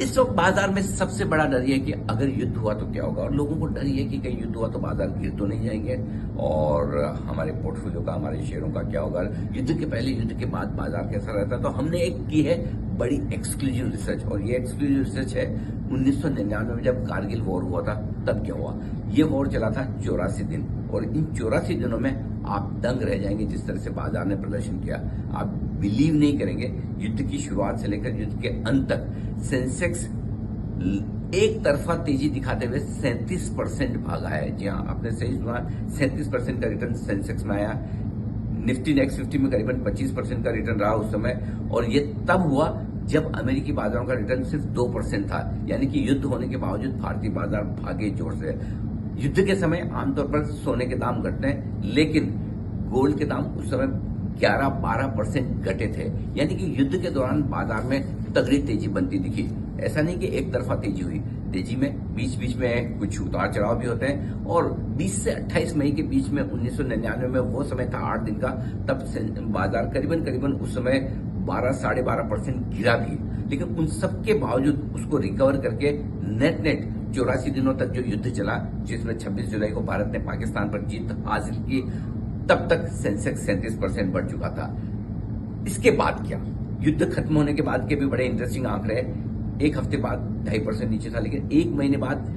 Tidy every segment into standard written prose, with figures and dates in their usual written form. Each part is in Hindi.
इस वक्त बाजार में सबसे बड़ा डर ये है कि अगर युद्ध हुआ तो क्या होगा, और लोगों को डर ये है कि कहीं युद्ध हुआ तो बाजार गिर तो नहीं जाएंगे और हमारे पोर्टफोलियो का, हमारे शेयरों का क्या होगा, युद्ध के पहले युद्ध के बाद बाजार कैसा रहता है। तो हमने एक की है बड़ी एक्सक्लूसिव रिसर्च, और ये एक्सक्लूसिव रिसर्च है 1999 में जब कारगिल वॉर हुआ था तब क्या हुआ। ये वॉर चला था 84 दिन, और इन 84 दिनों में आप दंग रह जाएंगे जिस तरह से बाजार ने प्रदर्शन किया। आप बिलीव नहीं करेंगे, युद्ध की शुरुआत से लेकर युद्ध के अंत तक सेंसेक्स एक तरफा तेजी दिखाते हुए 37% भागा है। जी हाँ, आपने सही सुना, 37% का रिटर्न सेंसेक्स में आया। निफ्टी नेक्स्ट 50 में करीबन 25% का रिटर्न रहा उस समय, और ये तब हुआ जब अमेरिकी बाजारों का रिटर्न सिर्फ 2% था। यानी कि युद्ध होने के बावजूद भारतीय बाजार भागे जोर से। युद्ध के समय आमतौर पर सोने के दाम घटते हैं, लेकिन गोल्ड के दाम उस समय 11-12% घटे थे। यानी कि युद्ध के दौरान बाजार में तगड़ी तेजी बनती दिखी। ऐसा नहीं कि एक तरफा तेजी हुई, तेजी में बीच बीच में कुछ उतार चढ़ाव भी होते हैं। और 20 से 28 मई के बीच में 1999 में वो समय था 8 दिन का, तब बाजार करीबन उस समय 12-12.5% गिरा भी, लेकिन उन सब के बावजूद उसको रिकवर करके नेट 84 दिनों तक जो युद्ध चला, जिसमें 26 जुलाई को भारत ने पाकिस्तान पर जीत हासिल की, तब तक सेंसेक्स 37% बढ़ चुका था। इसके बाद क्या, युद्ध खत्म होने के बाद के भी बड़े इंटरेस्टिंग आंकड़े हैं। एक हफ्ते बाद 2.5% नीचे था, लेकिन एक महीने बाद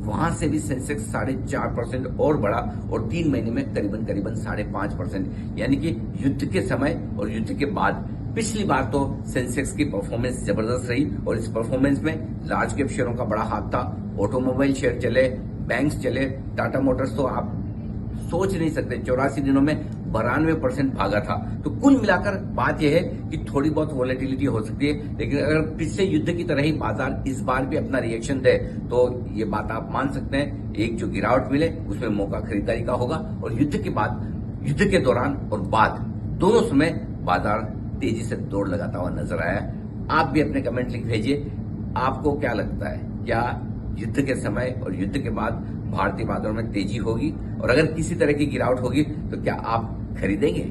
वहां से भी सेंसेक्स 4.5% और बढ़ा, और 3 महीने में करीबन 5.5%। यानी कि युद्ध के समय और युद्ध के बाद पिछली बार तो सेंसेक्स की परफॉर्मेंस जबरदस्त रही, और इस परफॉर्मेंस में लार्ज कैप शेयरों का बड़ा हाथ था। ऑटोमोबाइल शेयर चले, बैंक्स चले, टाटा मोटर्स तो आप सोच नहीं सकते, 84 दिनों में 92% भागा था। तो कुल मिलाकर बात यह है कि थोड़ी बहुत वॉलेटिलिटी हो सकती है, लेकिन अगर पिछले युद्ध की तरह ही बाजार इस बार भी अपना रिएक्शन दे तो ये बात आप मान सकते हैं, एक जो गिरावट मिले उसमें मौका खरीदारी का होगा। और युद्ध के बाद, युद्ध के दौरान और बाद दोनों समय बाजार तेजी से दौड़ लगाता हुआ नजर आया। आप भी अपने कमेंट लिख भेजिए, आपको क्या लगता है, क्या युद्ध के समय और युद्ध के बाद भारतीय बाजारों में तेजी होगी, और अगर किसी तरह की गिरावट होगी तो क्या आप खरीदेंगे?